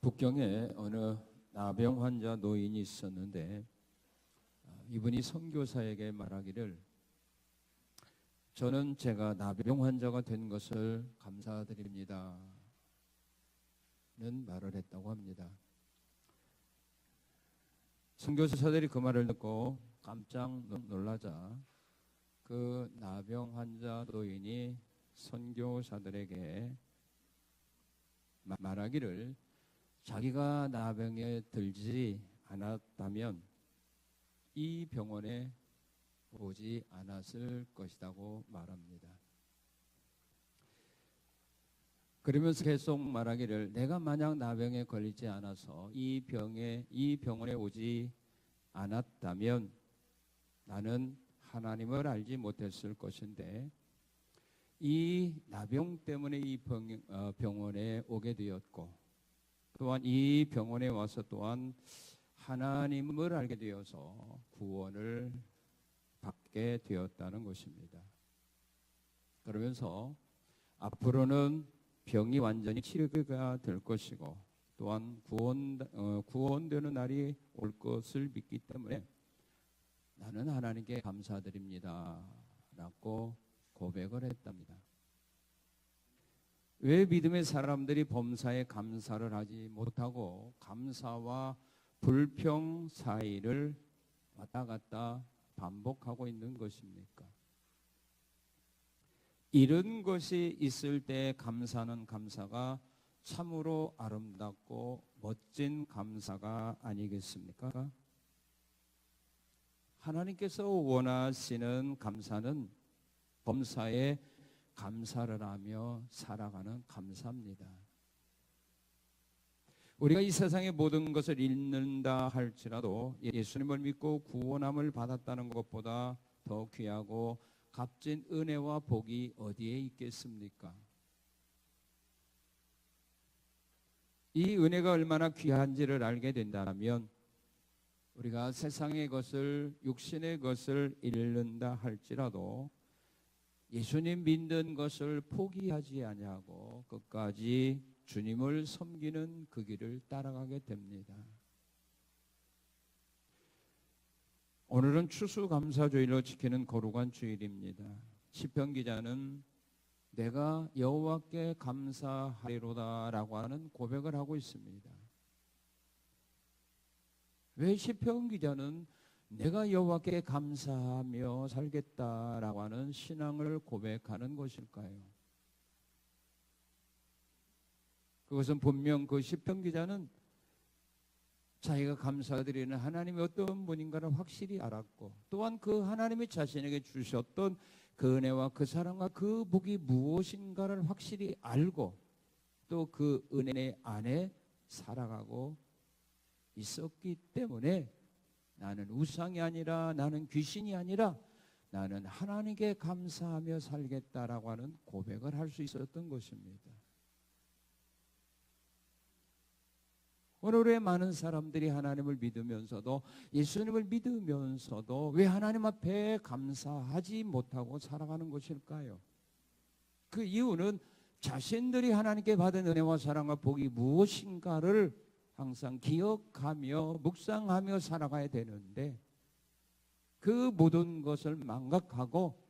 북경에 어느 나병 환자 노인이 있었는데 이분이 선교사에게 말하기를 저는 제가 나병 환자가 된 것을 감사드립니다 는 말을 했다고 합니다. 선교사들이 그 말을 듣고 깜짝 놀라자 그 나병 환자 노인이 선교사들에게 말하기를 자기가 나병에 들지 않았다면 이 병원에 오지 않았을 것이라고 말합니다. 그러면서 계속 말하기를 내가 만약 나병에 걸리지 않아서 이 병원에 오지 않았다면 나는 하나님을 알지 못했을 것인데 이 나병 때문에 이 병원에 오게 되었고 또한 이 병원에 와서 또한 하나님을 알게 되어서 구원을 받게 되었다는 것입니다. 그러면서 앞으로는 병이 완전히 치료가 될 것이고 또한 구원되는 날이 올 것을 믿기 때문에 나는 하나님께 감사드립니다 라고 고백을 했답니다. 왜 믿음의 사람들이 범사에 감사를 하지 못하고 감사와 불평 사이를 왔다 갔다 반복하고 있는 것입니까? 이런 것이 있을 때 감사는 감사가 참으로 아름답고 멋진 감사가 아니겠습니까? 하나님께서 원하시는 감사는 범사에 감사를 하며 살아가는 감사입니다. 우리가 이 세상의 모든 것을 잃는다 할지라도 예수님을 믿고 구원함을 받았다는 것보다 더 귀하고 값진 은혜와 복이 어디에 있겠습니까? 이 은혜가 얼마나 귀한지를 알게 된다면 우리가 세상의 것을 육신의 것을 잃는다 할지라도 예수님 믿는 것을 포기하지 아니하고 끝까지 주님을 섬기는 그 길을 따라가게 됩니다. 오늘은 추수감사주일로 지키는 거룩한 주일입니다. 시편 기자는 내가 여호와께 감사하리로다 라고 하는 고백을 하고 있습니다. 왜 시편 기자는 내가 여호와께 감사하며 살겠다라고 하는 신앙을 고백하는 것일까요? 그것은 분명 그 시편 기자는 자기가 감사드리는 하나님이 어떤 분인가를 확실히 알았고 또한 그 하나님이 자신에게 주셨던 그 은혜와 그 사랑과 그 복이 무엇인가를 확실히 알고 또 그 은혜 안에 살아가고 있었기 때문에 나는 우상이 아니라 나는 귀신이 아니라 나는 하나님께 감사하며 살겠다라고 하는 고백을 할 수 있었던 것입니다. 오늘의 많은 사람들이 하나님을 믿으면서도 예수님을 믿으면서도 왜 하나님 앞에 감사하지 못하고 살아가는 것일까요? 그 이유는 자신들이 하나님께 받은 은혜와 사랑과 복이 무엇인가를 항상 기억하며 묵상하며 살아가야 되는데 그 모든 것을 망각하고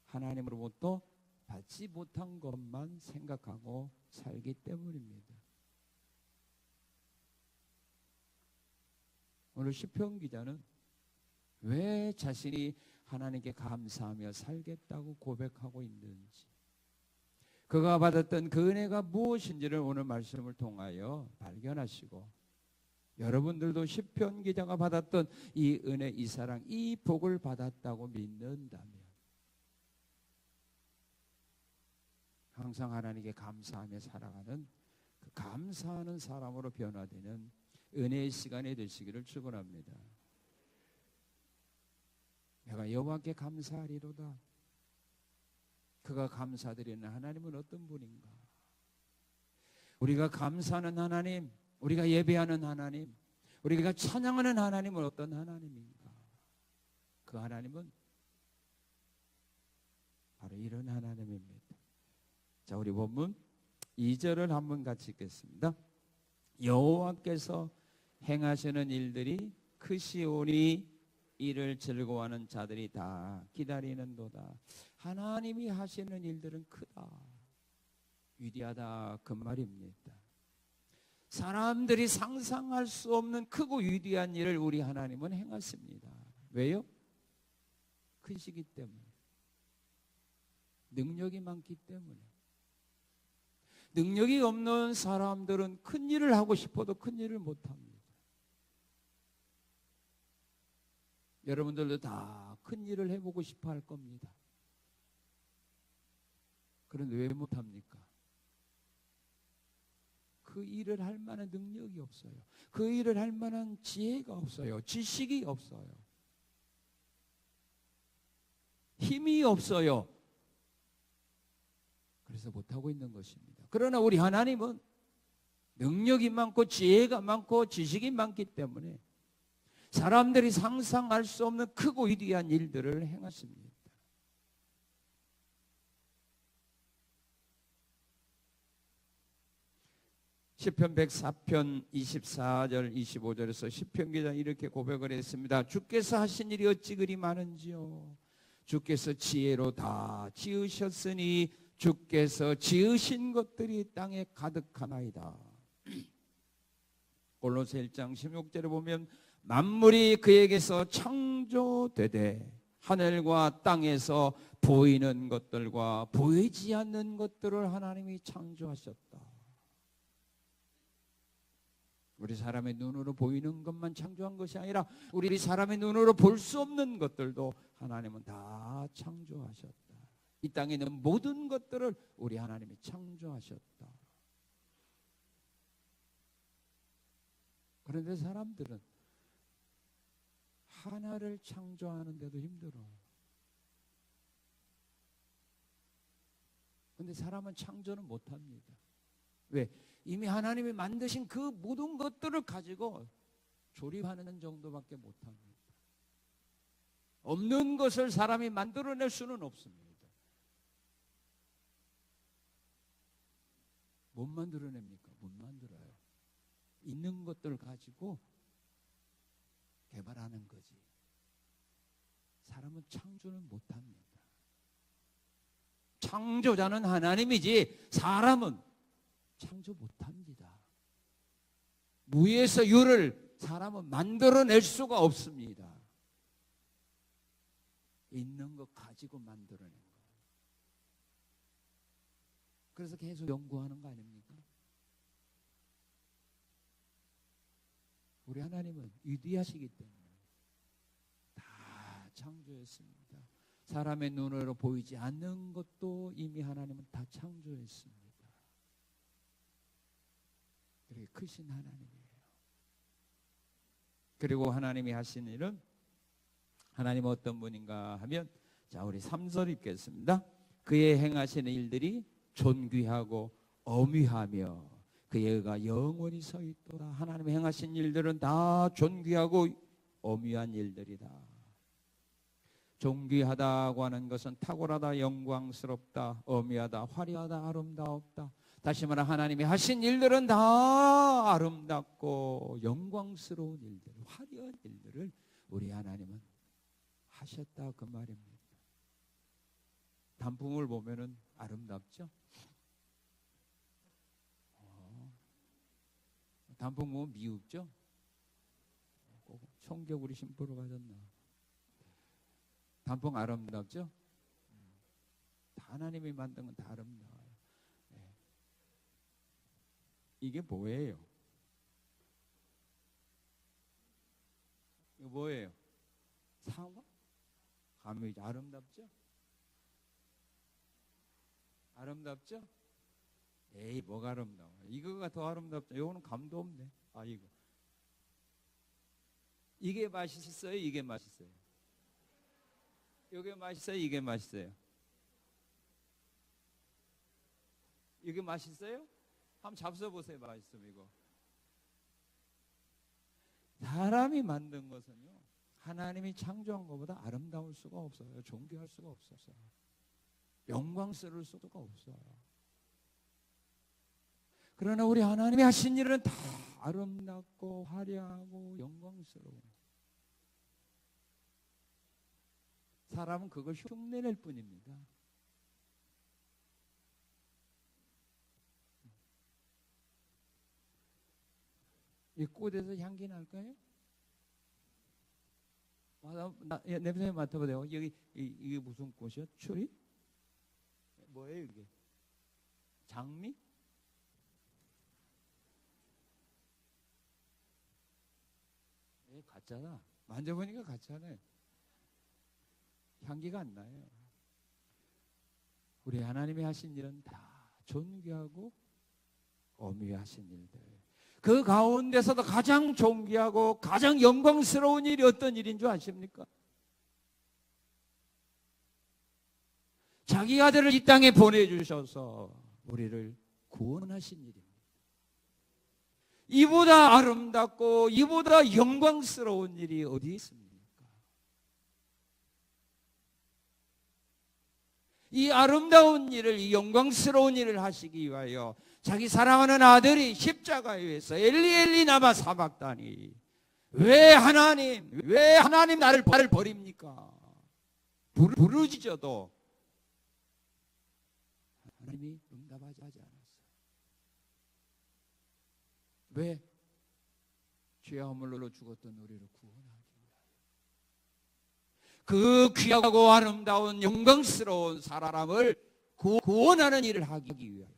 하나님으로부터 받지 못한 것만 생각하고 살기 때문입니다. 오늘 시편 기자는 왜 자신이 하나님께 감사하며 살겠다고 고백하고 있는지 그가 받았던 그 은혜가 무엇인지를 오늘 말씀을 통하여 발견하시고 여러분들도 시편 기자가 받았던 이 은혜, 이 사랑, 이 복을 받았다고 믿는다면 항상 하나님께 감사하며 살아가는 그 감사하는 사람으로 변화되는 은혜의 시간이 되시기를 축원합니다. 내가 여호와께 감사하리로다. 그가 감사드리는 하나님은 어떤 분인가? 우리가 감사하는 하나님, 우리가 예배하는 하나님, 우리가 찬양하는 하나님은 어떤 하나님인가? 그 하나님은 바로 이런 하나님입니다. 자, 우리 본문 2절을 한번 같이 읽겠습니다. 여호와께서 행하시는 일들이 크시오니 이를 즐거워하는 자들이 다 기다리는도다. 하나님이 하시는 일들은 크다, 위대하다, 그 말입니다. 사람들이 상상할 수 없는 크고 위대한 일을 우리 하나님은 행하십니다. 왜요? 크시기 때문에, 능력이 많기 때문에. 능력이 없는 사람들은 큰 일을 하고 싶어도 큰 일을 못합니다. 여러분들도 다 큰 일을 해보고 싶어 할 겁니다. 그런데 왜 못합니까? 그 일을 할 만한 능력이 없어요. 그 일을 할 만한 지혜가 없어요. 지식이 없어요. 힘이 없어요. 그래서 못하고 있는 것입니다. 그러나 우리 하나님은 능력이 많고 지혜가 많고 지식이 많기 때문에 사람들이 상상할 수 없는 크고 위대한 일들을 행하십니다. 시편 104편 24절 25절에서 시편 기자 이렇게 고백을 했습니다. 주께서 하신 일이 어찌 그리 많은지요. 주께서 지혜로 다 지으셨으니 주께서 지으신 것들이 땅에 가득하나이다. 골로새 1장 16절에 보면 만물이 그에게서 창조되되 하늘과 땅에서 보이는 것들과 보이지 않는 것들을 하나님이 창조하셨다. 우리 사람의 눈으로 보이는 것만 창조한 것이 아니라 우리 사람의 눈으로 볼 수 없는 것들도 하나님은 다 창조하셨다. 이 땅에 있는 모든 것들을 우리 하나님이 창조하셨다. 그런데 사람들은 하나를 창조하는데도 힘들어. 그런데 사람은 창조는 못합니다. 왜? 이미 하나님이 만드신 그 모든 것들을 가지고 조립하는 정도밖에 못합니다. 없는 것을 사람이 만들어낼 수는 없습니다. 못 만들어냅니까? 못 만들어요. 있는 것들을 가지고 개발하는 거지. 사람은 창조는 못합니다. 창조자는 하나님이지 사람은 창조 못합니다. 무에서 유를 사람은 만들어낼 수가 없습니다. 있는 것 가지고 만들어낸 거예요. 그래서 계속 연구하는 거 아닙니까? 우리 하나님은 위대하시기 때문에 다 창조했습니다. 사람의 눈으로 보이지 않는 것도 이미 하나님은 다 창조했습니다. 그렇게 크신 하나님이에요. 그리고 하나님이 하신 일은 하나님은 어떤 분인가 하면 자 우리 3절 읽겠습니다. 그의 행하시는 일들이 존귀하고 어미하며 그의 의가 영원히 서 있도다. 하나님의 행하신 일들은 다 존귀하고 어미한 일들이다. 존귀하다고 하는 것은 탁월하다, 영광스럽다, 어미하다, 화려하다, 아름다웠다. 다시 말해 하나님이 하신 일들은 다 아름답고 영광스러운 일들, 화려한 일들을 우리 하나님은 하셨다 그 말입니다. 단풍을 보면은 아름답죠? 단풍 보면 미흡죠? 꼭 청개구리 심부러 가졌나? 단풍 아름답죠? 다 하나님이 만든 건 다 아름다워요. 이게 뭐예요? 이거 뭐예요? 사과? 감이 아름답죠? 아름답죠? 에이 뭐가 아름다워? 이거가 더 아름답죠. 이거는 감도 없네. 아 이거 이게 맛있어요? 이게 맛있어요? 이게 맛있어요? 이게 맛있어요? 이게 맛있어요? 한번 잡숴보세요. 맛있으면 이거. 사람이 만든 것은요 하나님이 창조한 것보다 아름다울 수가 없어요. 존귀할 수가 없어서 영광스러울 수가 없어요. 그러나 우리 하나님이 하신 일은 다 아름답고 화려하고 영광스러워. 사람은 그걸 흉내낼 뿐입니다. 이 꽃에서 향기 날까요? 냄새 맡아보세요. 여기 이게 무슨 꽃이야? 추리? 뭐예요 이게? 장미? 가짜다. 만져보니까 가짜네. 향기가 안 나요. 우리 하나님이 하신 일은 다 존귀하고 어미하신 일들. 그 가운데서도 가장 존귀하고 가장 영광스러운 일이 어떤 일인 줄 아십니까? 자기 아들을 이 땅에 보내주셔서 우리를 구원하신 일입니다. 이보다 아름답고 이보다 영광스러운 일이 어디 있습니까? 이 아름다운 일을, 이 영광스러운 일을 하시기 위하여 자기 사랑하는 아들이 십자가에 의해서 엘리 나마 사박다니, 왜 하나님 나를 버립니까? 부르짖어도 하나님이 응답하지 않았어요. 왜? 죄와 허물로 죽었던 우리를 구원하기 위하여. 그 귀하고 아름다운 영광스러운 사람을 구원하는 일을 하기 위하여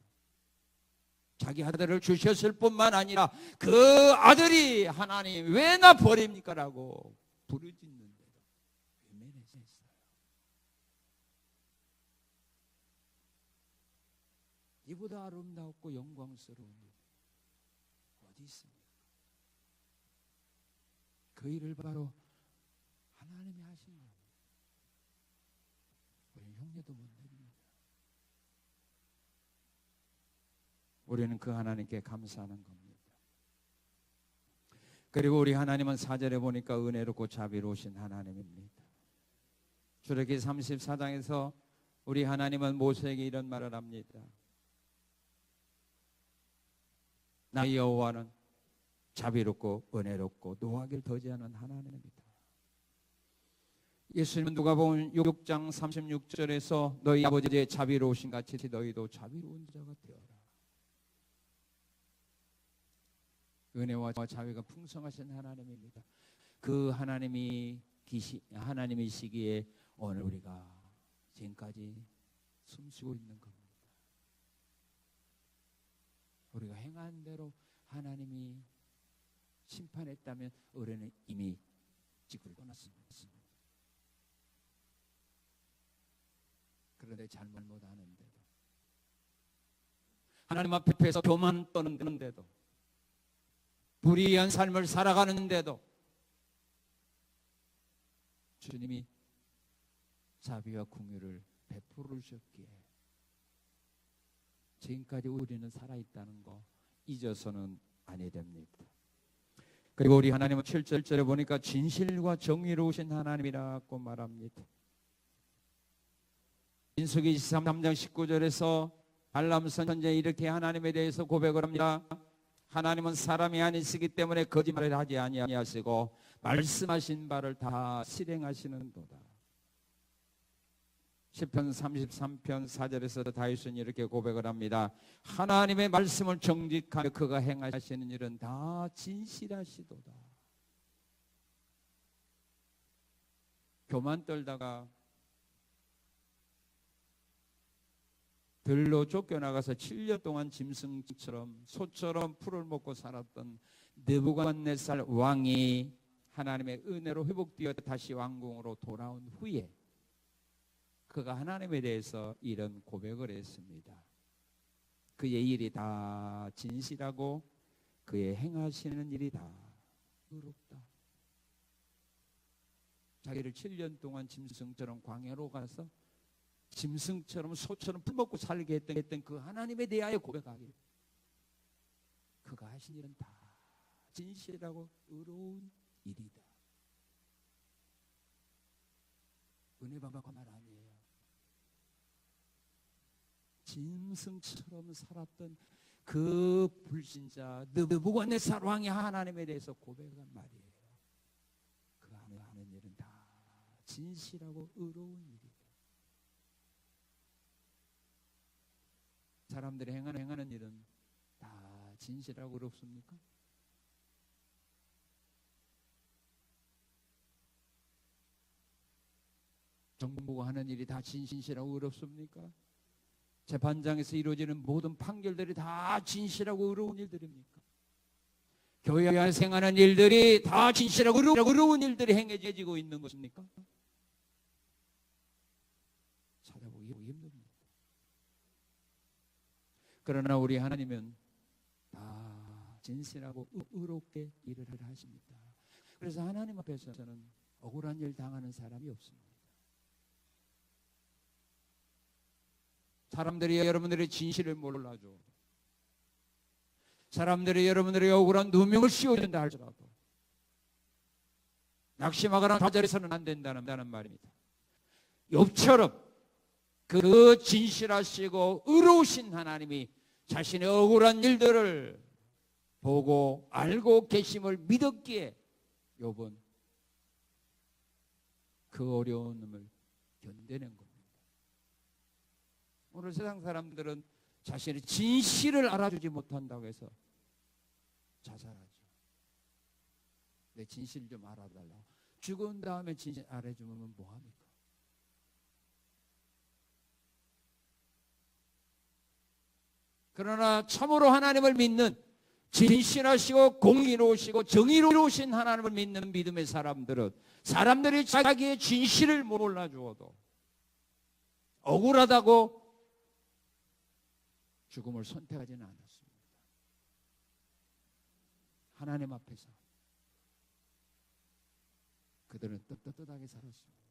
자기 아들을 주셨을 뿐만 아니라 그 아들이 하나님 왜 나 버립니까? 라고 부르짖는데도 외면했어요. 이보다 아름답고 영광스러운 일 어디 있습니까? 그 일을 바로 하나님이 하신 겁니다. 우리 형제도 못 내립니다. 우리는 그 하나님께 감사하는 겁니다. 그리고 우리 하나님은 4절에 보니까 은혜롭고 자비로우신 하나님입니다. 출애굽기 34장에서 우리 하나님은 모세에게 이런 말을 합니다. 나 여호와는 자비롭고 은혜롭고 노하기를 더디하는 하나님입니다. 예수님은 누가복음 6장 36절에서 너희 아버지의 자비로우신 같이 너희도 자비로운 자가 되어라. 은혜와 자비가 풍성하신 하나님입니다. 그 하나님이시기에 오늘 우리가 지금까지 숨쉬고 있는 겁니다. 우리가 행한 대로 하나님이 심판했다면 우리는 이미 지구를 떠났습니다. 그런데 잘못하는데도 하나님 앞에서 교만 떠는데도 불의한 삶을 살아가는데도 주님이 자비와 긍휼을 베풀으셨기에 지금까지 우리는 살아있다는 거 잊어서는 아니 됩니다. 그리고 우리 하나님은 7절에 보니까 진실과 정의로우신 하나님이라고 말합니다. 민수기 23장 19절에서 발람 선지자는 이렇게 하나님에 대해서 고백을 합니다. 하나님은 사람이 아니시기 때문에 거짓말을 하지 아니하시고 말씀하신 바를 다 실행하시는도다. 시편 33편 4절에서 다윗은 이렇게 고백을 합니다. 하나님의 말씀을 정직하며 그가 행하시는 일은 다 진실하시도다. 교만 떨다가 들로 쫓겨나가서 7년 동안 짐승처럼 소처럼 풀을 먹고 살았던 느부갓네살 왕이 하나님의 은혜로 회복되어 다시 왕궁으로 돌아온 후에 그가 하나님에 대해서 이런 고백을 했습니다. 그의 일이 다 진실하고 그의 행하시는 일이 다 의롭다. 자기를 7년 동안 짐승처럼 광야로 가서 짐승처럼 소처럼 풀 먹고 살게 했던 그 하나님에 대하여 고백하기. 그가 하신 일은 다 진실하고 의로운 일이다. 은혜 받고 말 아니에요. 짐승처럼 살았던 그 불신자 느부갓네살 왕이 하나님에 대해서 고백한 말이에요. 그 안에 하는 일은 다 진실하고 의로운 일이다. 사람들이 행하는 일은 다 진실하고 의롭습니까? 정부가 하는 일이 다 진실하고 의롭습니까? 재판장에서 이루어지는 모든 판결들이 다 진실하고 의로운 일들입니까? 교회 안에서 행하는 일들이 다 진실하고 의로운 일들이 행해지고 있는 것입니까? 찾아보기 힘듭니다. 그러나 우리 하나님은 다 진실하고 의롭게 일을 하십니다. 그래서 하나님 앞에서는 억울한 일 당하는 사람이 없습니다. 사람들이 여러분들의 진실을 몰라줘. 사람들이 여러분들의 억울한 누명을 씌워준다 할지라도 낙심하거나 좌절해서는 안 된다는 말입니다. 욥처럼 그 진실하시고 의로우신 하나님이 자신의 억울한 일들을 보고 알고 계심을 믿었기에 욥은 그 어려움을 견뎌낸 겁니다. 오늘 세상 사람들은 자신의 진실을 알아주지 못한다고 해서 자살하죠. 내 진실 좀 알아달라고. 죽은 다음에 진실 알아주면 뭐합니까? 그러나 참으로 하나님을 믿는 진실하시고 공의로우시고 정의로우신 하나님을 믿는 믿음의 사람들은 사람들이 자기의 진실을 몰라주어도 억울하다고 죽음을 선택하지는 않았습니다. 하나님 앞에서 그들은 떳떳하게 살았습니다.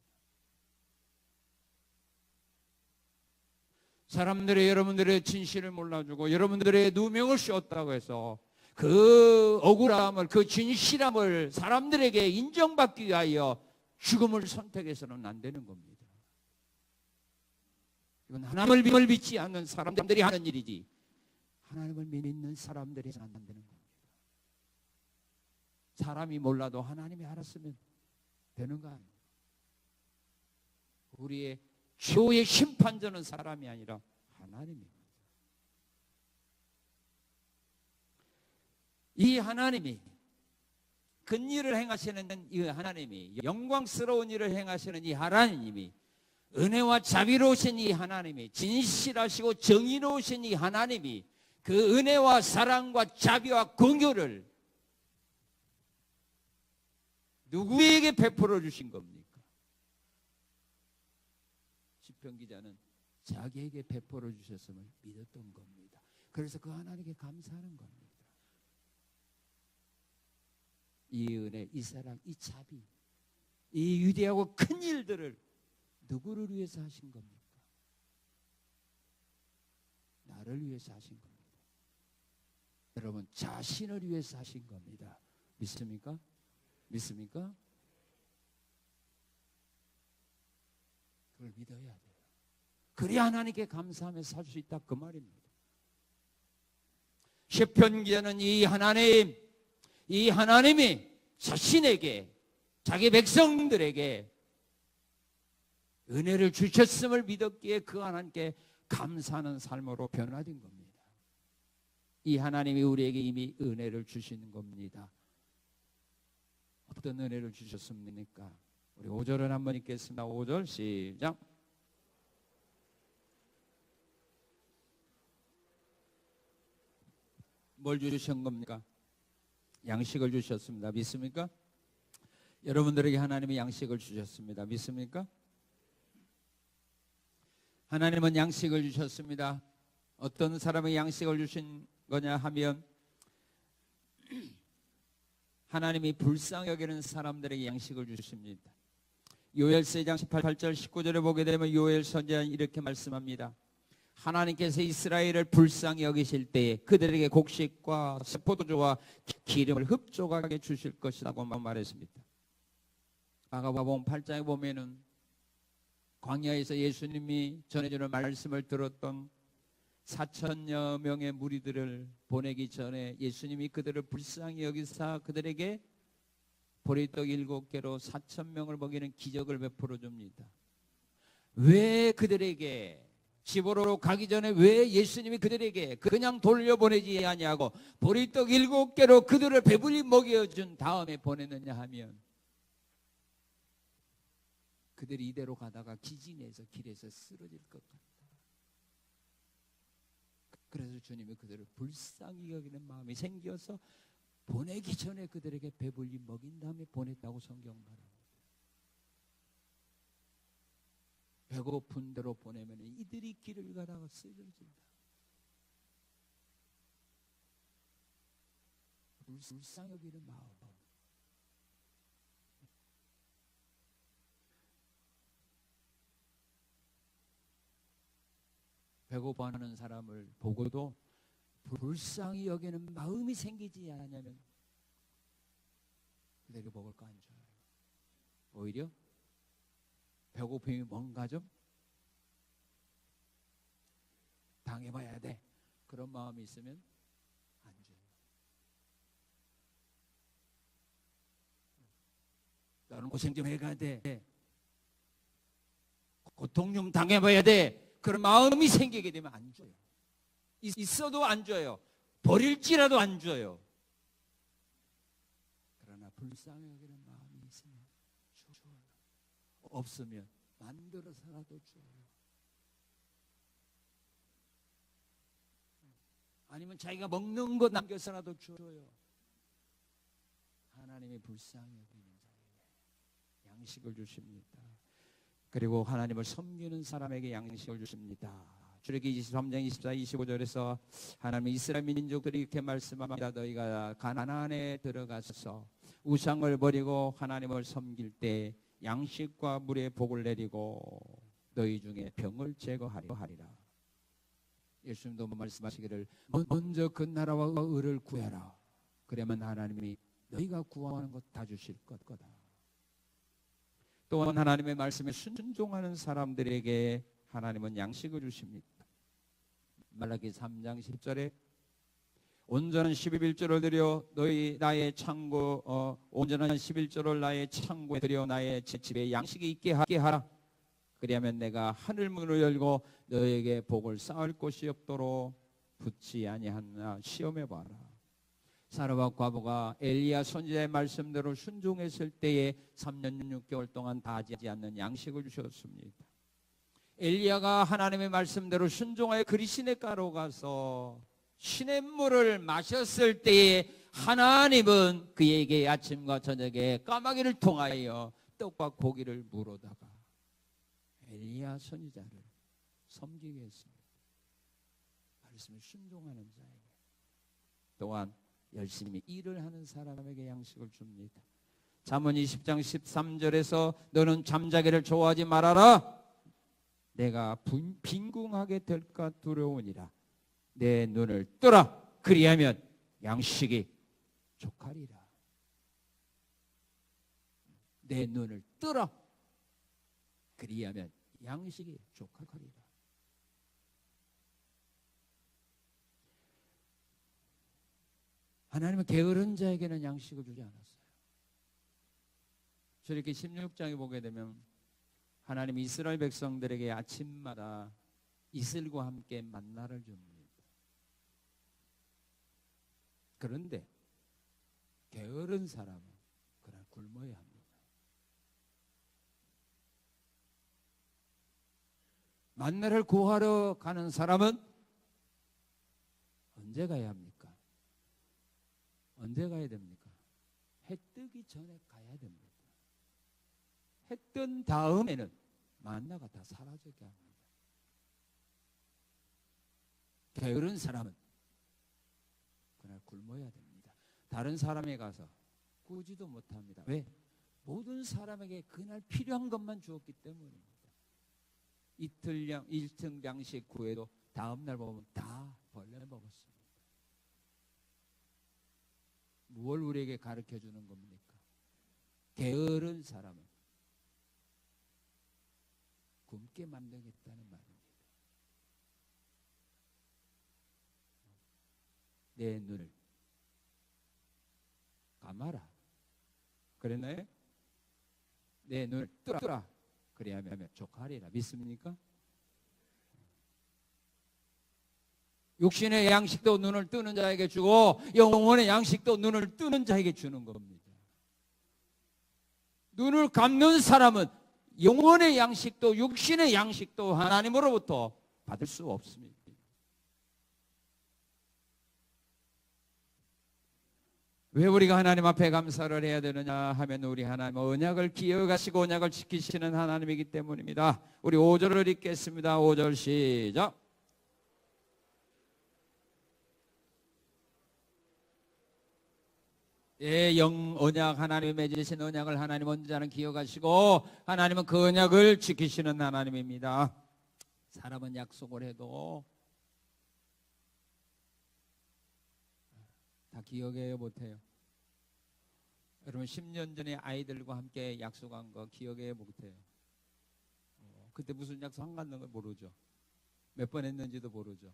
사람들이 여러분들의 진실을 몰라주고 여러분들의 누명을 씌웠다고 해서 그 억울함을, 그 진실함을 사람들에게 인정받기 위하여 죽음을 선택해서는 안 되는 겁니다. 이건 하나님을 믿지 않는 사람들이 하는 일이지 하나님을 믿는 사람들이 해서는 안 되는 겁니다. 사람이 몰라도 하나님이 알았으면 되는 거 아니에요. 우리의 최후의 심판자는 사람이 아니라 하나님입니다. 이 하나님이 큰 일을 행하시는 이 하나님이 영광스러운 일을 행하시는 이 하나님이 은혜와 자비로우신 이 하나님이 진실하시고 정의로우신 이 하나님이 그 은혜와 사랑과 자비와 긍휼을 누구에게 베풀어 주신 겁니까? 시편 기자는 자기에게 베풀어 주셨음을 믿었던 겁니다. 그래서 그 하나님께 감사하는 겁니다. 이 은혜, 이 사랑, 이 자비, 이 위대하고 큰 일들을 누구를 위해서 하신 겁니까? 나를 위해서 하신 겁니다. 여러분, 자신을 위해서 하신 겁니다. 믿습니까? 믿습니까? 그걸 믿어야 돼요. 그래야 하나님께 감사하며 살 수 있다 그 말입니다. 시편 기자는 이 하나님이 자신에게, 자기 백성들에게 은혜를 주셨음을 믿었기에 그 하나님께 감사하는 삶으로 변화된 겁니다. 이 하나님이 우리에게 이미 은혜를 주시는 겁니다. 어떤 은혜를 주셨습니까? 우리 5절을 한번 읽겠습니다. 5절 시작. 뭘 주신 겁니까? 양식을 주셨습니다. 믿습니까? 여러분들에게 하나님이 양식을 주셨습니다. 믿습니까? 하나님은 양식을 주셨습니다. 어떤 사람의 양식을 주신 거냐 하면 하나님이 불쌍히 여기는 사람들에게 양식을 주십니다. 요엘서 2장 18절 19절에 보게 되면 요엘 선지자는 이렇게 말씀합니다. 하나님께서 이스라엘을 불쌍히 여기실 때에 그들에게 곡식과 포도주와 기름을 흡족하게 주실 것이라고 말했습니다. 마가복음 8장에 보면은 광야에서 예수님이 전해주는 말씀을 들었던 4천여 명의 무리들을 보내기 전에 예수님이 그들을 불쌍히 여기사 그들에게 보리떡 7개로 4천 명을 먹이는 기적을 베풀어 줍니다. 왜 그들에게, 집으로 가기 전에 왜 예수님이 그들에게 그냥 돌려보내지 아니하고 보리떡 7개로 그들을 배불리 먹여준 다음에 보냈느냐 하면, 그들이 이대로 가다가 기진해서 길에서 쓰러질 것 같다. 그래서 주님이 그들을 불쌍히 여기는 마음이 생겨서 보내기 전에 그들에게 배불리 먹인 다음에 보냈다고 성경 말합니다. 배고픈 대로 보내면 이들이 길을 가다가 쓰러진다. 불쌍히 여기는 마음. 배고파하는 사람을 보고도 불쌍히 여기는 마음이 생기지 않으면 그들에게 먹을 거 안 줘요. 오히려 배고픔이 뭔가 좀 당해봐야 돼, 그런 마음이 있으면 안 줘요. 나는 고생 좀 해가야 돼, 고통 좀 당해봐야 돼, 그런 마음이 생기게 되면 안 줘요. 있어도 안 줘요. 버릴지라도 안 줘요. 그러나 불쌍히 여기는 마음이 있으면 줘요. 없으면 만들어서라도 줘요. 아니면 자기가 먹는 거 남겨서라도 줘요. 하나님이 불쌍히 여기는 자에게 양식을 주십니다. 그리고 하나님을 섬기는 사람에게 양식을 주십니다. 출애굽기 23장 24, 25절에서 하나님 이스라엘 민족들이 이렇게 말씀합니다. 너희가 가나안에 들어가서 우상을 버리고 하나님을 섬길 때 양식과 물의 복을 내리고 너희 중에 병을 제거하리라. 예수님도 말씀하시기를 먼저 그 나라와 의를 구해라. 그러면 하나님이 너희가 구하는 것 다 주실 거다. 또한 하나님의 말씀에 순종하는 사람들에게 하나님은 양식을 주십니다. 말라기 3장 10절에 온전한 11조를 드려 너희 나의 창고 온전한 11조를 나의 창고에 드려 나의 집에 양식이 있게 하라. 그리하면 내가 하늘 문을 열고 너에게 복을 쌓을 곳이 없도록 붙지 아니하나 시험해 봐라. 사르밧 과부가 엘리야 선지자의 말씀대로 순종했을 때에 3년 6개월 동안 다 하지 않는 양식을 주셨습니다. 엘리야가 하나님의 말씀대로 순종하여 그리시네가로 가서 시냇물을 마셨을 때에 하나님은 그에게 아침과 저녁에 까마귀를 통하여 떡과 고기를 물어다가 엘리야 선지자를 섬기게 했습니다. 말씀에 순종하는 자에게, 또한 열심히 일을 하는 사람에게 양식을 줍니다. 잠언 20장 13절에서 너는 잠자기를 좋아하지 말아라. 내가 빈궁하게 될까 두려우니라. 내 눈을 뜨라. 그리하면 양식이 족하리라. 내 눈을 뜨라. 그리하면 양식이 족하리라. 하나님은 게으른 자에게는 양식을 주지 않았어요. 저렇게 16장에 보게 되면 하나님 이스라엘 백성들에게 아침마다 이슬과 함께 만나를 줍니다. 그런데 게으른 사람은 그날 굶어야 합니다. 만나를 구하러 가는 사람은 언제 가야 합니까? 언제 가야 됩니까? 해 뜨기 전에 가야 됩니다. 해 뜬 다음에는 만나가 다 사라지게 합니다. 게으른 사람은 그날 굶어야 됩니다. 다른 사람에 가서 구지도 못합니다. 왜? 모든 사람에게 그날 필요한 것만 주었기 때문입니다. 일등 양식 구해도 다음날 보면 다 벌레 먹었습니다. 무엇을 우리에게 가르쳐 주는 겁니까? 게으른 사람은 굶게 만들겠다는 말입니다. 내 눈을 감아라. 그랬나요? 내 눈을 뜨라. 그래야면 족하리라. 믿습니까? 육신의 양식도 눈을 뜨는 자에게 주고 영혼의 양식도 눈을 뜨는 자에게 주는 겁니다. 눈을 감는 사람은 영혼의 양식도 육신의 양식도 하나님으로부터 받을 수 없습니다. 왜 우리가 하나님 앞에 감사를 해야 되느냐 하면 우리 하나님 언약을 기억하시고 언약을 지키시는 하나님이기 때문입니다. 우리 5절을 읽겠습니다. 5절 시작. 언약, 하나님이 맺으신 언약을 하나님 언제나 기억하시고 하나님은 그 언약을 지키시는 하나님입니다. 사람은 약속을 해도 다 기억해요, 못해요? 여러분 10년 전에 아이들과 함께 약속한 거 기억해요, 못해요? 그때 무슨 약속 한 거 모르죠. 몇 번 했는지도 모르죠.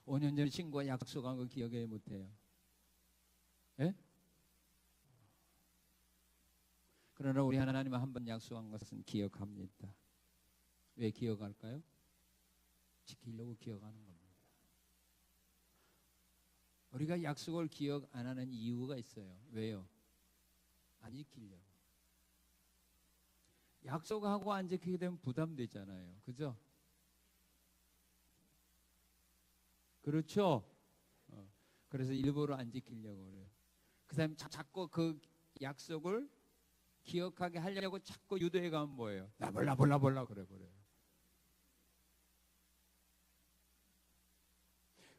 5년 전에 친구와 약속한 거 기억해요, 못해요? 예? 그러나 우리 하나님은 한 번 약속한 것은 기억합니다. 왜 기억할까요? 지키려고 기억하는 겁니다. 우리가 약속을 기억 안 하는 이유가 있어요. 왜요? 안 지키려고. 약속하고 안 지키게 되면 부담되잖아요. 그죠? 그렇죠? 그래서 일부러 안 지키려고 그래요. 그 다음에 자꾸 그 약속을 기억하게 하려고 자꾸 유도해 가면 뭐예요? 나 몰라 그래 버려요.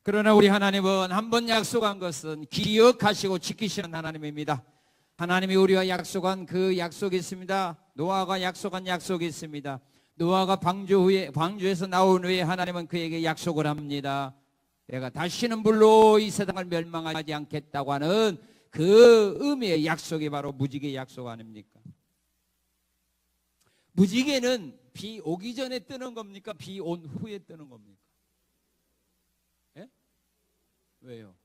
그러나 우리 하나님은 한 번 약속한 것은 기억하시고 지키시는 하나님입니다. 하나님이 우리와 약속한 그 약속이 있습니다. 노아가 약속한 약속이 있습니다. 노아가 방주에서 나온 후에 하나님은 그에게 약속을 합니다. 내가 다시는 물로 이 세상을 멸망하지 않겠다고 하는 그 의미의 약속이 바로 무지개 약속 아닙니까? 무지개는 비 오기 전에 뜨는 겁니까? 비 온 후에 뜨는 겁니까? 예? 왜요?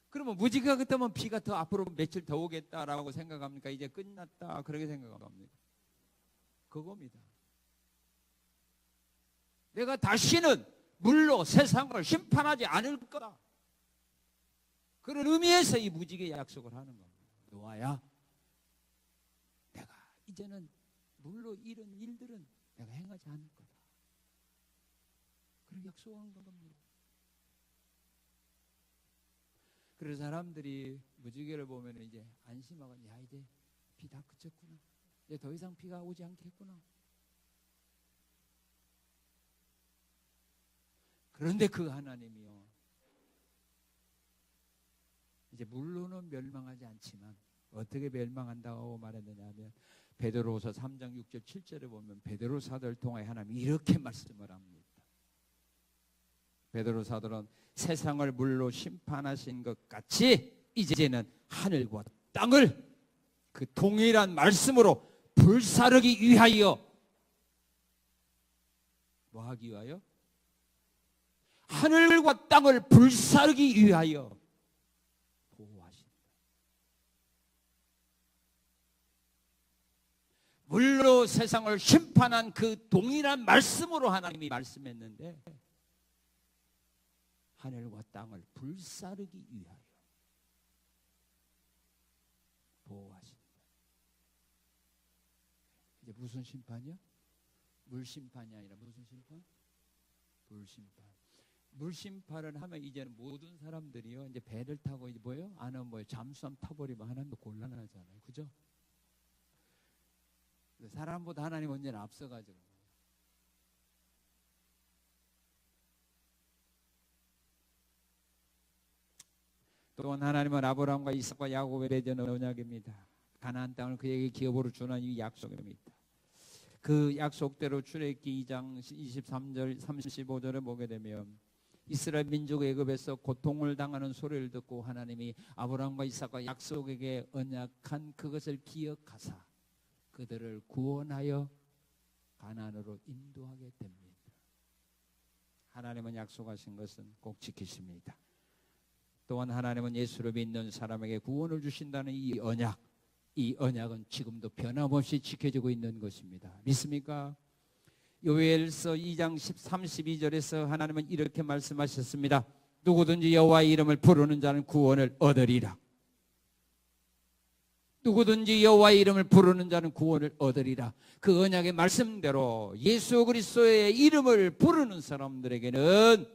그러면 무지개가 뜨면 비가 더 앞으로 며칠 더 오겠다라고 생각합니까? 이제 끝났다 그렇게 생각합니까? 그겁니다. 내가 다시는 물로 세상을 심판하지 않을 거다. 그런 의미에서 이 무지개 약속을 하는 겁니다. 노아야, 내가 이제는 물로 이런 일들은 내가 행하지 않을 거다. 그렇게 약속한 겁니다. 그래서 사람들이 무지개를 보면 이제 안심하고, 야, 이제 비 다 그쳤구나. 이제 더 이상 비가 오지 않겠구나. 그런데 그 하나님이요, 이제 물로는 멸망하지 않지만 어떻게 멸망한다고 말했느냐면 베드로후서 3장 6절 7절에 보면 베드로 사도를 통해 하나님이 이렇게 말씀을 합니다. 베드로 사도는 세상을 물로 심판하신 것 같이 이제는 하늘과 땅을 그 동일한 말씀으로 불사르기 위하여, 뭐 하기 위하여? 하늘과 땅을 불사르기 위하여 보호하신다. 물로 세상을 심판한 그 동일한 말씀으로 하나님이 말씀했는데 하늘과 땅을 불사르기 위하여 보호하신다. 이제 무슨 심판이요? 물 심판이 아니라 무슨 심판? 불 심판. 물 심판을 하면 이제는 모든 사람들이요, 이제 배를 타고 이제 뭐요? 아는 뭐요? 잠수함 타버리면 하나님도 곤란하잖아요. 그죠? 사람보다 하나님 언제나 앞서가지고. 또한 하나님은 아브라함과 이삭과 야곱에 맺은 언약입니다. 가나안 땅을 그에게 기업으로 주는 이 약속입니다. 그 약속대로 출애굽기 2장 23절 35절에 보게 되면 이스라엘 민족 애굽에서 고통을 당하는 소리를 듣고 하나님이 아브라함과 이삭과 약속에게 언약한 그것을 기억하사 그들을 구원하여 가나안으로 인도하게 됩니다. 하나님은 약속하신 것은 꼭 지키십니다. 또한 하나님은 예수를 믿는 사람에게 구원을 주신다는 이 언약은 지금도 변함없이 지켜지고 있는 것입니다. 믿습니까? 요엘서 2장 32절에서 하나님은 이렇게 말씀하셨습니다. 누구든지 여호와의 이름을 부르는 자는 구원을 얻으리라. 누구든지 여호와의 이름을 부르는 자는 구원을 얻으리라. 그 언약의 말씀대로 예수 그리스도의 이름을 부르는 사람들에게는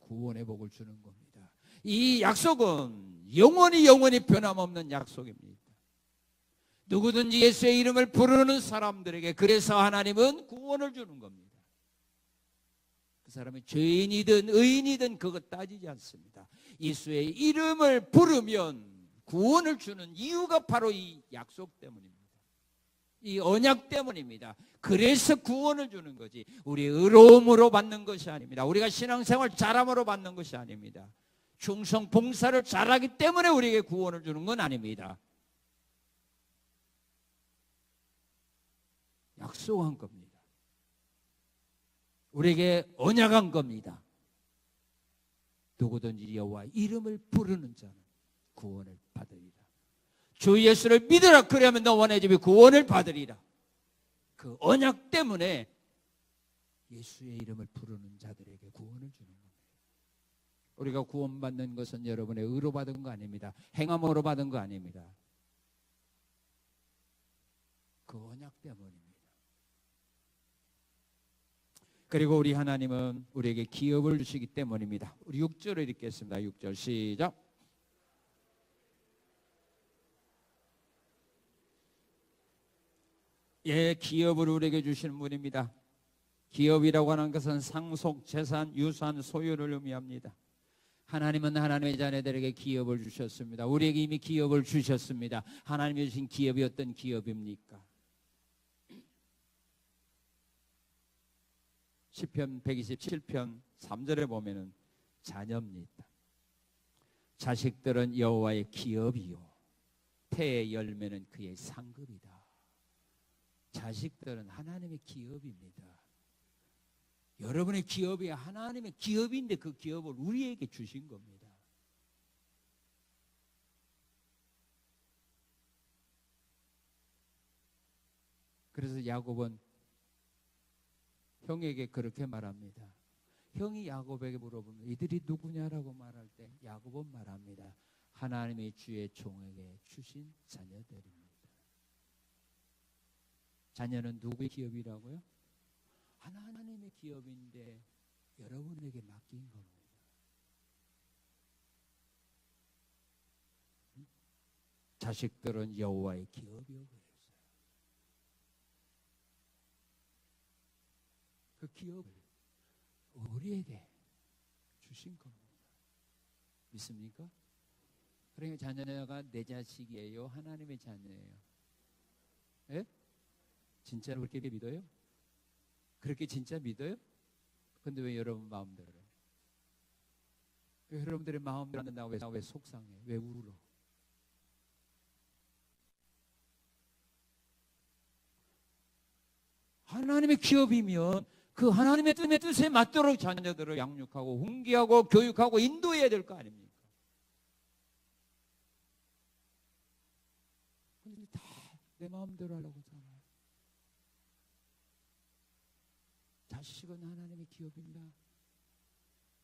구원의 복을 주는 겁니다. 이 약속은 영원히 변함없는 약속입니다. 누구든지 예수의 이름을 부르는 사람들에게 그래서 하나님은 구원을 주는 겁니다. 그 사람이 죄인이든 의인이든 그것 따지지 않습니다. 예수의 이름을 부르면 구원을 주는 이유가 바로 이 약속 때문입니다. 이 언약 때문입니다. 그래서 구원을 주는 거지 우리 의로움으로 받는 것이 아닙니다. 우리가 신앙생활 잘함으로 받는 것이 아닙니다. 충성 봉사를 잘하기 때문에 우리에게 구원을 주는 건 아닙니다. 약속한 겁니다. 우리에게 언약한 겁니다. 누구든지 여호와의 이름을 부르는 자는 구원을 받으리라. 주 예수를 믿으라. 그러면 너와 내 집이 구원을 받으리라. 그 언약 때문에 예수의 이름을 부르는 자들에게 구원을 주는 겁니다. 우리가 구원받는 것은 여러분의 의로 받은 거 아닙니다. 행함으로 받은 거 아닙니다. 그 언약 때문입니다. 그리고 우리 하나님은 우리에게 기업을 주시기 때문입니다. 우리 6절을 읽겠습니다. 6절 시작. 예, 기업을 우리에게 주시는 분입니다. 기업이라고 하는 것은 상속, 재산, 유산, 소유를 의미합니다. 하나님은 하나님의 자녀들에게 기업을 주셨습니다. 우리에게 이미 기업을 주셨습니다. 하나님이 주신 기업이 어떤 기업입니까? 시편 127편 3절에 보면은 자녀입니다. 자식들은 여호와의 기업이요 태의 열매는 그의 상급이다. 자식들은 하나님의 기업입니다. 여러분의 기업이 하나님의 기업인데 그 기업을 우리에게 주신 겁니다. 그래서 야곱은 형에게 그렇게 말합니다. 형이 야곱에게 물어보면 이들이 누구냐라고 말할 때 야곱은 말합니다. 하나님의 주의 종에게 주신 자녀들입니다. 자녀는 누구의 기업이라고요? 하나님의 기업인데 여러분에게 맡긴 겁니다. 자식들은 여호와의 기업이요 그랬어요. 그 기업을 우리에게 주신 겁니다. 믿습니까? 그러니까 자녀가 내 자식이에요? 하나님의 자녀예요? 예? 진짜로 그렇게 믿어요? 그렇게 진짜 믿어요? 근데 왜 여러분 마음대로 해요? 왜 여러분들의 마음대로 안 된다고 왜 속상해? 왜 울어? 하나님의 기업이면 그 하나님의 뜻에 맞도록 자녀들을 양육하고 훈계하고 교육하고 인도해야 될 거 아닙니까? 근데 다 내 마음대로 하려고 하잖아요. 자식은 하나님의 기업입니다.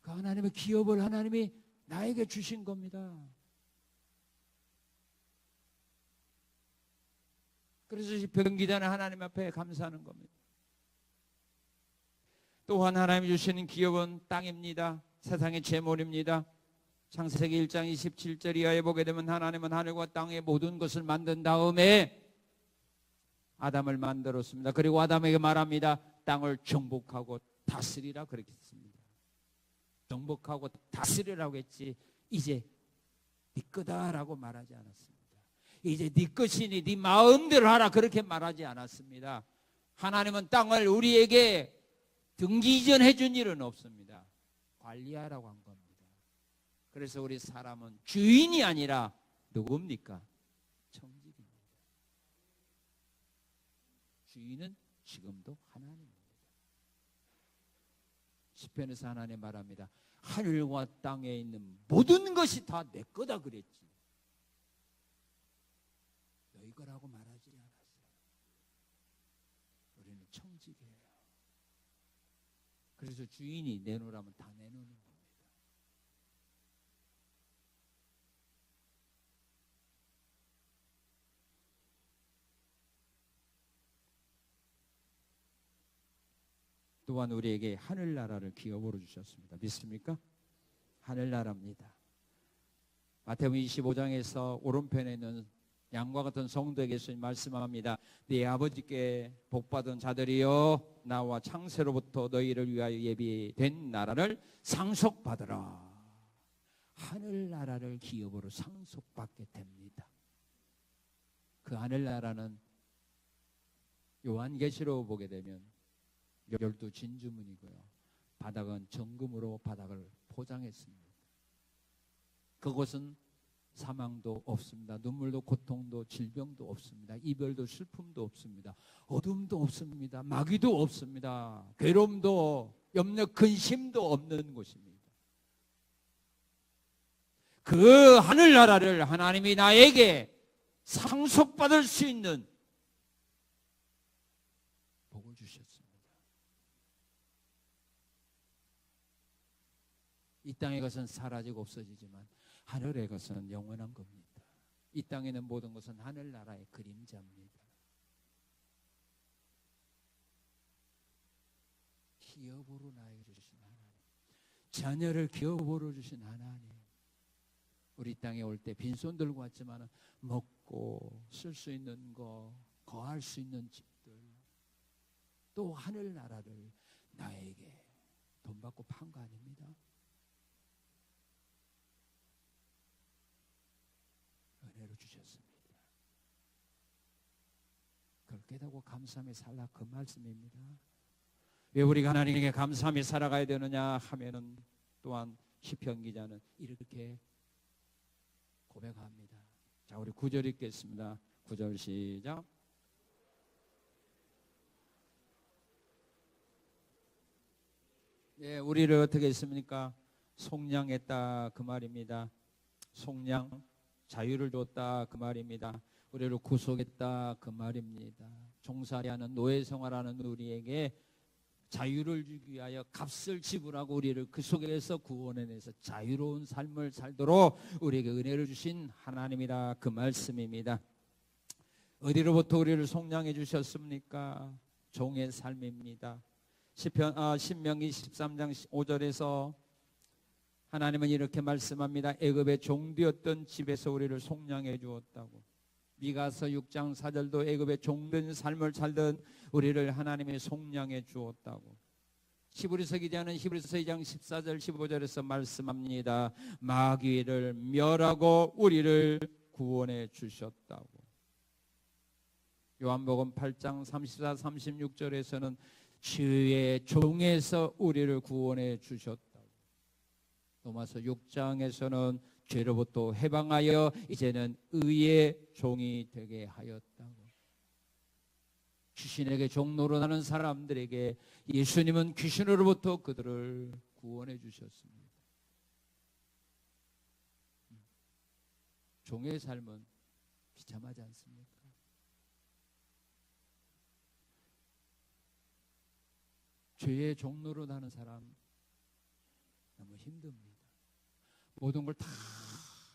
그 하나님의 기업을 하나님이 나에게 주신 겁니다. 그래서 시편 기자는 하나님 앞에 감사하는 겁니다. 또한 하나님이 주시는 기업은 땅입니다. 세상의 재물입니다. 창세기 1장 27절 이하에 보게 되면 하나님은 하늘과 땅의 모든 것을 만든 다음에 아담을 만들었습니다. 그리고 아담에게 말합니다. 땅을 정복하고 다스리라 그렇게 했습니다. 정복하고 다스리라고 했지 이제 네 거다라고 말하지 않았습니다. 이제 네 것이니 네 마음대로 하라 그렇게 말하지 않았습니다. 하나님은 땅을 우리에게 등기 이전해 준 일은 없습니다. 관리하라고 한 겁니다. 그래서 우리 사람은 주인이 아니라 누굽니까? 청직입니다. 주인은 지금도 하나님입니다. 시편에서 하나님 말합니다. 하늘과 땅에 있는 모든 것이 다 내 거다 그랬지. 너희 거라고 말하지 않았어요. 우리는 청지기예요. 그래서 주인이 내놓으라면 다 내놓는 겁니다. 또한 우리에게 하늘나라를 기업으로 주셨습니다. 믿습니까? 하늘나라입니다. 마태복음 25장에서 오른편에 있는 양과 같은 성도에게 예수님 말씀합니다. 네 아버지께 복받은 자들이여 나와 창세로부터 너희를 위하여 예비된 나라를 상속받으라. 하늘나라를 기업으로 상속받게 됩니다. 그 하늘나라는 요한계시록 보게 되면 12 진주문이고요. 바닥은 정금으로 바닥을 포장했습니다. 그곳은 사망도 없습니다. 눈물도 고통도 질병도 없습니다. 이별도 슬픔도 없습니다. 어둠도 없습니다. 마귀도 없습니다. 괴로움도 염려 근심도 없는 곳입니다. 그 하늘나라를 하나님이 나에게 상속받을 수 있는 복을 주셨습니다. 이 땅의 것은 사라지고 없어지지만 하늘의 것은 영원한 겁니다. 이 땅에 있는 모든 것은 하늘나라의 그림자입니다. 기업으로 나에게 주신 하나님, 자녀를 기업으로 주신 하나님, 우리 땅에 올 때 빈손 들고 왔지만 먹고 쓸 수 있는 거, 거할 수 있는 집들, 또 하늘나라를 나에게 돈 받고 판 거 아닙니다. 은혜로 주셨습니다. 그걸 깨닫고 감사하며 살라 그 말씀입니다. 왜 우리가 하나님에게 감사하며 살아가야 되느냐 하면은 또한 시편 기자는 이렇게 고백합니다. 자, 우리 9절 읽겠습니다. 9절 시작. 네, 우리를 어떻게 했습니까? 속량했다 그 말입니다. 속량, 자유를 줬다 그 말입니다. 우리를 구속했다 그 말입니다. 종살이하는 노예 생활하는 우리에게 자유를 주기 위하여 값을 지불하고 우리를 그 속에서 구원해내서 자유로운 삶을 살도록 우리에게 은혜를 주신 하나님이라 그 말씀입니다. 어디로부터 우리를 속량해 주셨습니까? 종의 삶입니다. 신명기 13장 5절에서 하나님은 이렇게 말씀합니다. 애굽의 종되었던 집에서 우리를 속량해 주었다고. 미가서 6장 4절도 애굽의 종된 삶을 살던 우리를 하나님이 속량해 주었다고. 히브리서 기자는 히브리서 2장 14절 15절에서 말씀합니다. 마귀를 멸하고 우리를 구원해 주셨다고. 요한복음 8장 34, 36절에서는 주의 종에서 우리를 구원해 주셨다고. 로마서 6장에서는 죄로부터 해방하여 이제는 의의 종이 되게 하였다고. 귀신에게 종노릇 하는 사람들에게 예수님은 귀신으로부터 그들을 구원해 주셨습니다. 종의 삶은 비참하지 않습니까? 죄의 종노릇 하는 사람 너무 힘듭니다. 모든 걸 다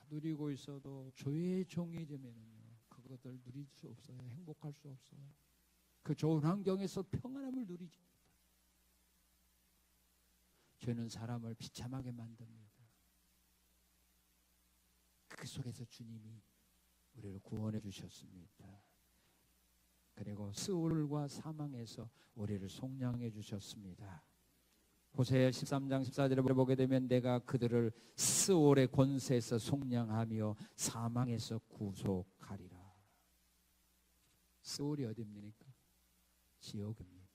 누리고 있어도 죄의 종이 되면은요, 그것들 누릴 수 없어요. 행복할 수 없어요. 그 좋은 환경에서 평안함을 누리지 못해요. 죄는 사람을 비참하게 만듭니다. 그 속에서 주님이 우리를 구원해 주셨습니다. 그리고 스올과 사망에서 우리를 속량해 주셨습니다. 호세아 13장 14절을 보게 되면 내가 그들을 스올의 권세에서 속량하며 사망에서 구속하리라. 스올이 어디입니까? 지옥입니다.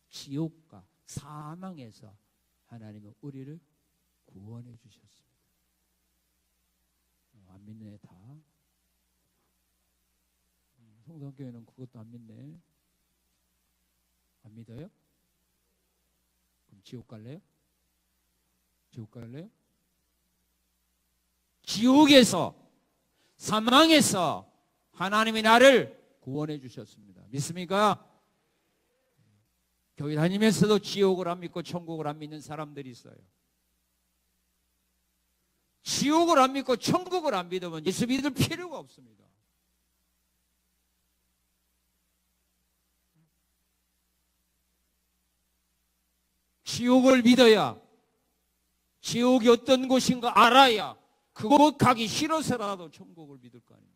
지옥과 사망에서 하나님은 우리를 구원해 주셨습니다. 안 믿네 다. 성산교회는 그것도 안 믿네. 안 믿어요? 그럼 지옥 갈래요? 지옥 갈래요? 지옥에서, 사망에서 하나님이 나를 구원해 주셨습니다. 믿습니까? 교회 다니면서도 지옥을 안 믿고 천국을 안 믿는 사람들이 있어요. 지옥을 안 믿고 천국을 안 믿으면 예수 믿을 필요가 없습니다. 지옥을 믿어야, 지옥이 어떤 곳인가 알아야 그곳 가기 싫어서라도 천국을 믿을 거 아닙니까?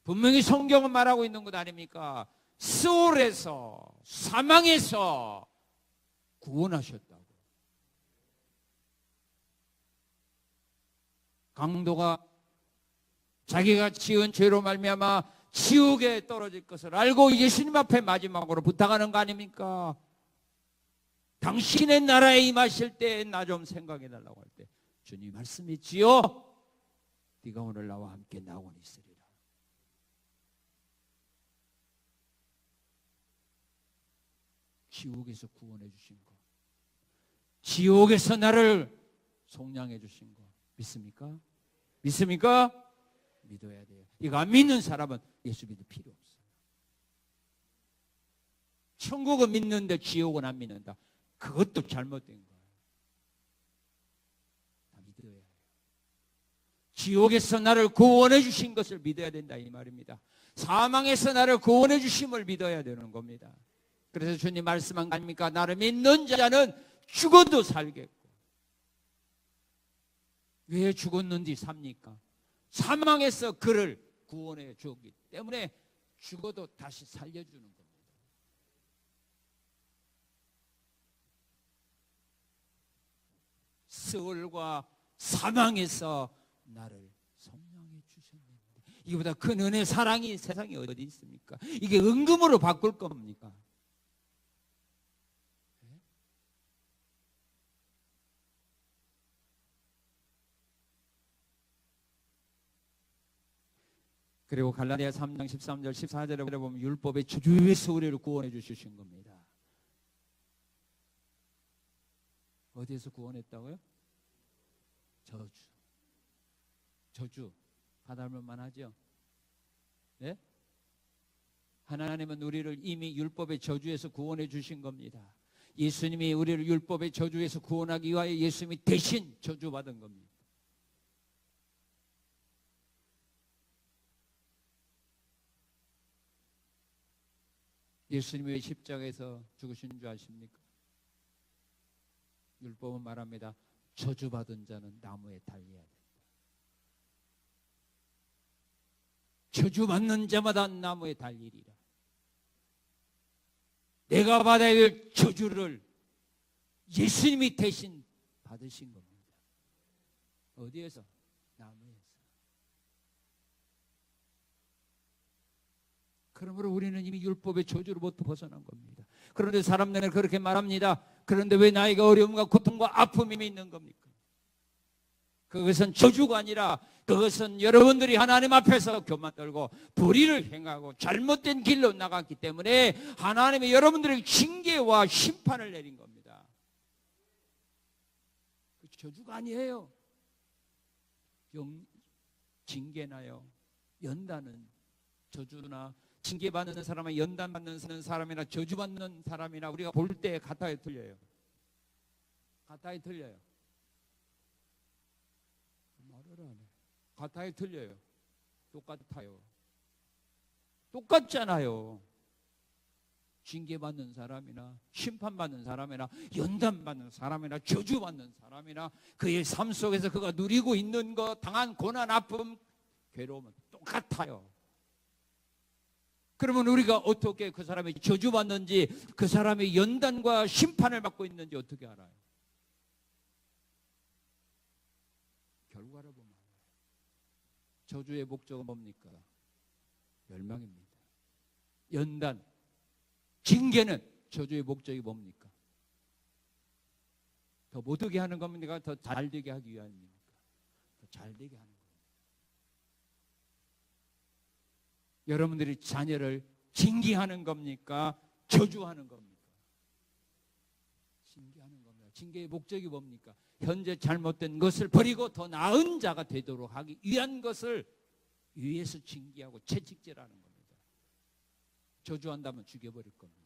분명히 성경은 말하고 있는 것 아닙니까? 스올에서, 사망에서 구원하셨다고. 강도가 자기가 지은 죄로 말미암아 지옥에 떨어질 것을 알고 예수님 앞에 마지막으로 부탁하는 거 아닙니까? 당신의 나라에 임하실 때 나 좀 생각해 달라고 할 때 주님 말씀했지요. 네가 오늘 나와 함께 나오고 있으리라. 지옥에서 구원해 주신 거, 지옥에서 나를 속량해 주신 거 믿습니까? 믿습니까? 믿어야 돼요. 이거 안 믿는 사람은 예수 믿을 필요 없어요. 천국은 믿는데 지옥은 안 믿는다. 그것도 잘못된 거예요. 다 믿어야 해요. 지옥에서 나를 구원해 주신 것을 믿어야 된다 이 말입니다. 사망에서 나를 구원해 주심을 믿어야 되는 겁니다. 그래서 주님 말씀한 거 아닙니까? 나를 믿는 자는 죽어도 살겠고. 왜 죽었는지 삽니까? 사망에서 그를 구원해 주었기 때문에 죽어도 다시 살려주는 겁니다. 스올과 사망에서 나를 성령해 주셨는데 이보다 큰 은혜 사랑이 세상에 어디 있습니까? 이게 은금으로 바꿀 겁니까? 그리고 갈라디아 3장 13절 14절에 보면 율법의 저주에서 우리를 구원해 주신 겁니다. 어디에서 구원했다고요? 저주 가다을만 하죠. 네? 하나님은 우리를 이미 율법의 저주에서 구원해 주신 겁니다. 예수님이 우리를 율법의 저주에서 구원하기 위하여 예수님이 대신 저주받은 겁니다. 예수님이 왜 십자가에서 죽으신 줄 아십니까? 율법은 말합니다. 저주받은 자는 나무에 달려야 된다. 저주받는 자마다 나무에 달리리라. 내가 받아야 될 저주를 예수님이 대신 받으신 겁니다. 어디에서? 나무에서. 그러므로 우리는 이미 율법의 저주로부터 벗어난 겁니다. 그런데 사람들은 그렇게 말합니다. 그런데 왜 나이가 어려움과 고통과 아픔이 있는 겁니까? 그것은 저주가 아니라 그것은 여러분들이 하나님 앞에서 교만 떨고 불의를 행하고 잘못된 길로 나갔기 때문에 하나님이 여러분들에게 징계와 심판을 내린 겁니다. 그 저주가 아니에요. 징계나요. 연단은 저주나 징계받는 사람이나 연단받는 사람이나 저주받는 사람이나 우리가 볼 때 같아요, 틀려요? 같아요, 틀려요? 말을 안 해. 같아요, 틀려요? 똑같아요. 똑같잖아요. 징계받는 사람이나 심판받는 사람이나 연단받는 사람이나 저주받는 사람이나 그의 삶 속에서 그가 누리고 있는 것, 당한 고난, 아픔, 괴로움은 똑같아요. 그러면 우리가 어떻게 그 사람이 저주받는지, 그 사람이 연단과 심판을 받고 있는지 어떻게 알아요? 결과를 보면 알아요. 저주의 목적은 뭡니까? 멸망입니다. 연단, 징계는 저주의 목적이 뭡니까? 더 못되게 하는 겁니까? 더 잘되게 하기 위함입니까? 더 잘되게 하는 겁니다. 여러분들이 자녀를 징계하는 겁니까? 저주하는 겁니까? 징계하는 겁니다. 징계의 목적이 뭡니까? 현재 잘못된 것을 버리고 더 나은 자가 되도록 하기 위한 것을 위에서 징계하고 채찍질하는 겁니다. 저주한다면 죽여버릴 겁니다.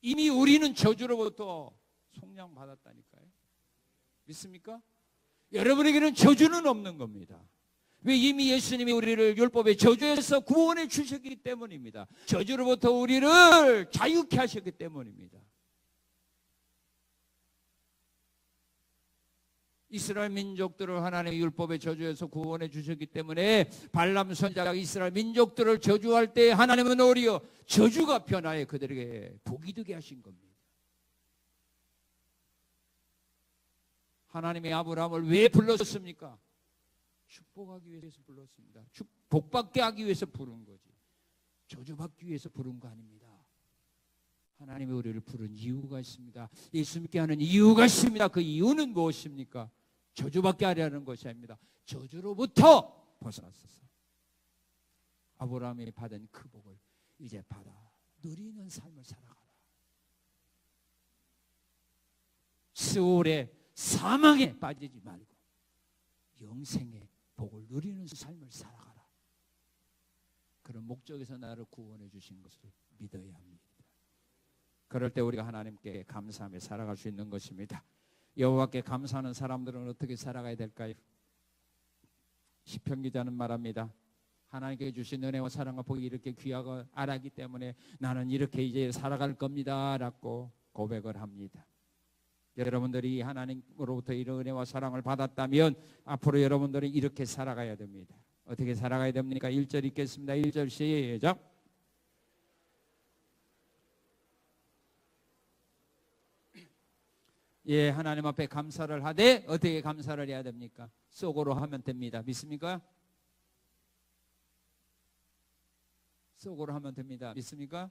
이미 우리는 저주로부터 속량받았다니까요. 믿습니까? 여러분에게는 저주는 없는 겁니다. 왜? 이미 예수님이 우리를 율법의 저주에서 구원해 주셨기 때문입니다. 저주로부터 우리를 자유케 하셨기 때문입니다. 이스라엘 민족들을 하나님의 율법의 저주에서 구원해 주셨기 때문에 발람 선지자가 이스라엘 민족들을 저주할 때 하나님은 오히려 저주가 변하여 그들에게 복이 되게 하신 겁니다. 하나님이 아브라함을 왜 불렀습니까? 축복하기 위해서 불렀습니다. 복받게 하기 위해서 부른 거지. 저주받기 위해서 부른 거 아닙니다. 하나님이 우리를 부른 이유가 있습니다. 예수 믿게 하는 이유가 있습니다. 그 이유는 무엇입니까? 저주받게 하려는 것이 아닙니다. 저주로부터 벗어났었어. 아브라함이 받은 그 복을 이제 받아 누리는 삶을 살아가라. 스올의 사망에 빠지지 말고 영생의 복을 누리는 삶을 살아가라. 그런 목적에서 나를 구원해 주신 것을 믿어야 합니다. 그럴 때 우리가 하나님께 감사하며 살아갈 수 있는 것입니다. 여호와께 감사하는 사람들은 어떻게 살아가야 될까요? 시편 기자는 말합니다. 하나님께 주신 은혜와 사랑과 복이 이렇게 귀하고 알았기 때문에 나는 이렇게 이제 살아갈 겁니다 라고 고백을 합니다. 여러분들이 하나님으로부터 이런 은혜와 사랑을 받았다면 앞으로 여러분들은 이렇게 살아가야 됩니다. 어떻게 살아가야 됩니까? 1절 읽겠습니다. 1절 시작. 예, 하나님 앞에 감사를 하되 어떻게 감사를 해야 됩니까? 속으로 하면 됩니다. 믿습니까? 속으로 하면 됩니다. 믿습니까?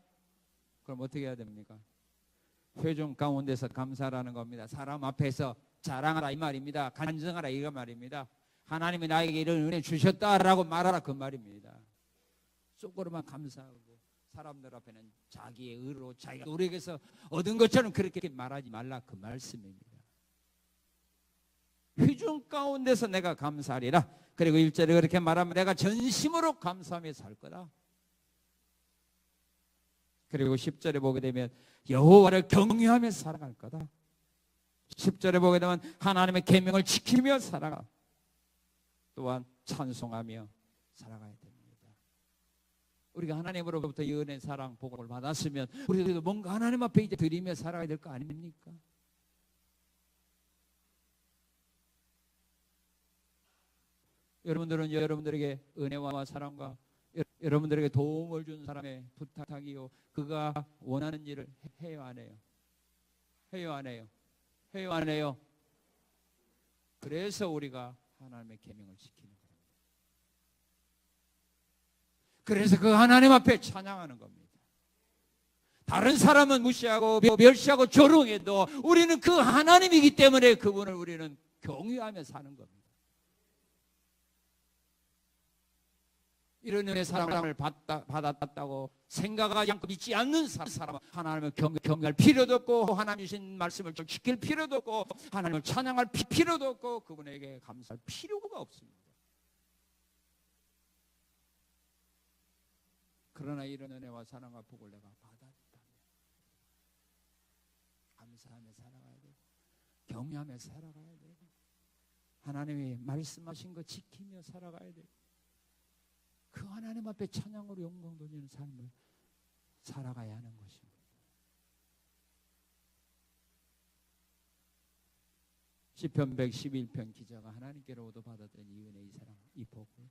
그럼 어떻게 해야 됩니까? 회중 가운데서 감사라는 겁니다. 사람 앞에서 자랑하라 이 말입니다. 간증하라 이 말입니다. 하나님이 나에게 이런 은혜 주셨다라고 말하라 그 말입니다. 속으로만 감사하고 사람들 앞에는 자기의 의로 자기가 우리에게서 얻은 것처럼 그렇게 말하지 말라 그 말씀입니다. 회중 가운데서 내가 감사하리라. 그리고 1절에 그렇게 말하면 내가 전심으로 감사하며 살 거다. 그리고 10절에 보게 되면 여호와를 경외하며 살아갈 거다. 10절에 보게 되면 하나님의 계명을 지키며 살아가. 또한 찬송하며 살아가야 됩니다. 우리가 하나님으로부터 이 은혜, 사랑, 복을 받았으면 우리도 뭔가 하나님 앞에 이제 드리며 살아가야 될 거 아닙니까? 여러분들은 여러분들에게 은혜와 사랑과 여러분들에게 도움을 준 사람의 부탁이요, 그가 원하는 일을 해요 안 해요? 해요 안 해요? 해요 안 해요? 그래서 우리가 하나님의 계명을 지키는 겁니다. 그래서 그 하나님 앞에 찬양하는 겁니다. 다른 사람은 무시하고 멸시하고 조롱해도 우리는 그 하나님이기 때문에 그분을 우리는 경외하며 사는 겁니다. 이런 은혜 사랑을 받았다고 생각하지 않고 믿지 않는 사람은 하나님을 경외할 필요도 없고 하나님 주신 말씀을 지킬 필요도 없고 하나님을 찬양할 필요도 없고 그분에게 감사할 필요가 없습니다. 그러나 이런 은혜와 사랑과 복을 내가 받았다면 감사하며 살아가야 되고 경외하며 살아가야 되고 하나님이 말씀하신 거 지키며 살아가야 되고 그 하나님 앞에 찬양으로 영광 돌리는 삶을 살아가야 하는 것입니다. 시편 111편 기자가 하나님께로부터 받았던 이 은혜, 이 사랑, 이 복을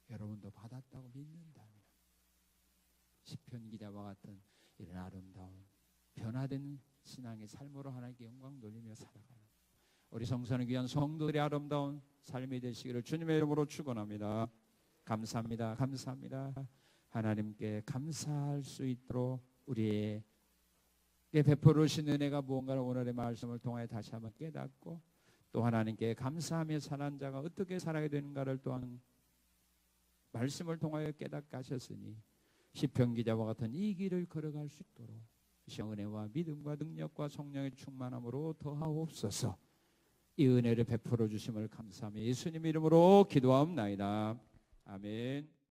여러분도 받았다고 믿는다면 시편 기자와 같은 이런 아름다운 변화된 신앙의 삶으로 하나님께 영광 돌리며 살아가는 우리 성산을 위한 성도들의 아름다운 삶이 되시기를 주님의 이름으로 축원합니다. 감사합니다. 감사합니다. 하나님께 감사할 수 있도록 우리에게 베풀어 주신 은혜가 무언가를 오늘의 말씀을 통해 다시 한번 깨닫고 또 하나님께 감사하며 사는 자가 어떻게 살아야 되는가를 또한 말씀을 통하여 깨닫게 하셨으니 시편 기자와 같은 이 길을 걸어갈 수 있도록 은혜와 믿음과 능력과 성령의 충만함으로 더하옵소서. 이 은혜를 베풀어 주심을 감사하며 예수님 이름으로 기도하옵나이다. 아멘.